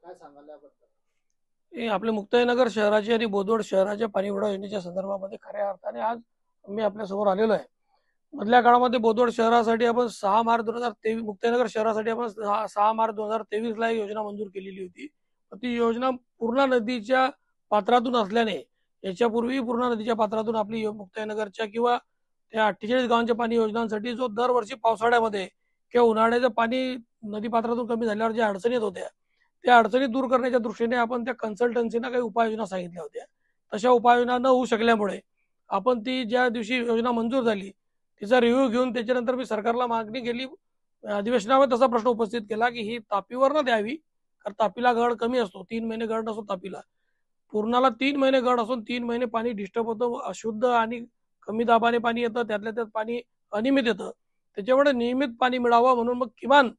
काय सांगाल याबद्दल? हे आपले मुक्ताईनगर शहराची आणि बोदवड शहराच्या पाणीपुरवठा योजनेच्या संदर्भामध्ये खऱ्या अर्थाने आज मी आपल्यासमोर आलेलो आहे. मधल्या काळामध्ये बोदवड शहरासाठी आपण 6 मार्च 2023, मुक्ताईनगर शहरासाठी आपण 6 मार्च 2023 ला एक योजना मंजूर केलेली होती. ती योजना पूर्णा नदीच्या पात्रातून असल्याने याच्यापूर्वी पूर्णा नदीच्या पात्रातून आपली मुक्ताईनगरच्या किंवा त्या 48 गावांच्या पाणी योजनांसाठी जो दरवर्षी पावसाळ्यामध्ये किंवा उन्हाळ्याचं पाणी नदी पात्रातून कमी झाल्यावर ज्या अडचणी येत होत्या त्या अडचणी दूर करण्याच्या दृष्टीने आपण त्या कन्सल्टन्सीना काही उपाययोजना सांगितल्या होत्या. तशा उपाययोजना न होऊ शकल्यामुळे आपण ती ज्या दिवशी योजना मंजूर झाली तिचा रिव्ह्यू घेऊन त्याच्यानंतर मी सरकारला मागणी केली. अधिवेशनामध्ये तसा प्रश्न उपस्थित केला की ही तापीवर न द्यावी, कारण तापीला गड कमी असतो, 3 महिने गड नसतो तापीला. पूर्णाला 3 महिने गड असून 3 महिने पाणी डिस्टर्ब होतं, अशुद्ध आणि कमी दाबाने पाणी येतं, त्यातल्या त्यात पाणी अनियमित येतं. त्याच्यामुळे नियमित पाणी मिळावं म्हणून मग किमान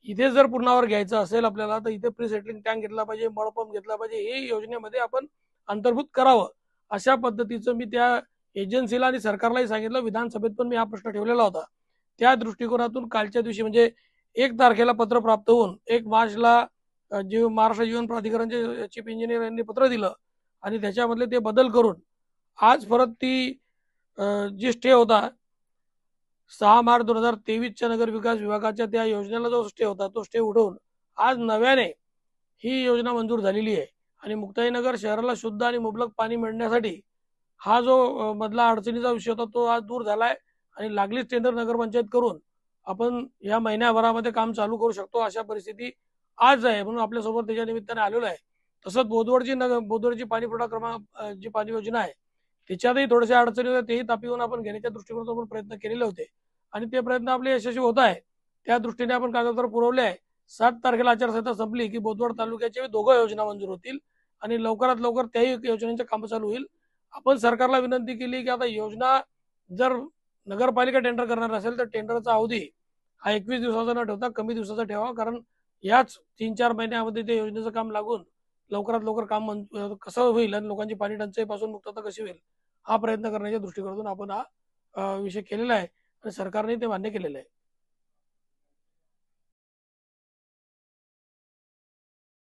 इथे जर पूर्णावर घ्यायचं असेल आपल्याला तर इथे प्री सेटलिंग टँक घेतला पाहिजे, मळपंप घेतला पाहिजे, हे योजनेमध्ये आपण अंतर्भूत करावं. अशा पद्धतीचं मी त्या एजन्सीला आणि सरकारलाही सांगितलं. विधानसभेत पण मी हा प्रश्न ठेवलेला होता. त्या दृष्टिकोनातून कालच्या दिवशी म्हणजे 1 तारखेला पत्र प्राप्त होऊन 1 मार्चला जीव महाराष्ट्र जीवन प्राधिकरणचे चीफ इंजिनियर यांनी पत्र दिलं आणि त्याच्यामधले ते बदल करून आज परत ती जी स्टे होता 6 मार्च 2023च्या नगर विकास विभागाच्या त्या योजनेला जो स्टे होता तो स्टे उठवून आज नव्याने ही योजना मंजूर झालेली आहे. आणि मुक्ताईनगर शहराला शुद्ध आणि मुबलक पाणी मिळण्यासाठी हा जो मधला अडचणीचा विषय होता तो आज दूर झालाय आणि लागलीच टेंडर नगरपंचायत करून आपण या महिन्याभरामध्ये काम चालू करू शकतो अशा परिस्थिती आज आहे. म्हणून आपल्यासोबत त्याच्या निमित्ताने आलेलो आहे. तसंच बोदवडची पाणी पुरवठा जी पाणी योजना आहे त्याच्यातही थोड्याशा अडचणी होत्या, तेही तापीहून आपण घेण्याच्या दृष्टिकोनातून आपण प्रयत्न केलेले होते आणि ते प्रयत्न आपले यशस्वी होत आहे. त्या दृष्टीने आपण कागदपत्र पुरवले आहे. 7 तारखेला आचारसंहिता संपली की बोदवड तालुक्याच्या 2 योजना मंजूर होतील आणि लवकरात लवकर त्याही योजनेचे काम चालू होईल. आपण सरकारला विनंती केली की आता योजना जर नगरपालिका टेंडर करणार असेल तर टेंडरचा अवधी हा 21 दिवसाचा न ठेवता कमी दिवसाचा ठेवा, कारण याच 3-4 महिन्यामध्ये ते योजनेचं काम लागून लवकरात लवकर काम कसं होईल आणि लोकांची पाणी टंचाई पासून मुक्तता कशी होईल हा प्रयत्न करण्याच्या दृष्टिकोनातून आपण हा विषय केलेला आहे आणि सरकारने ते मान्य केलेलं आहे.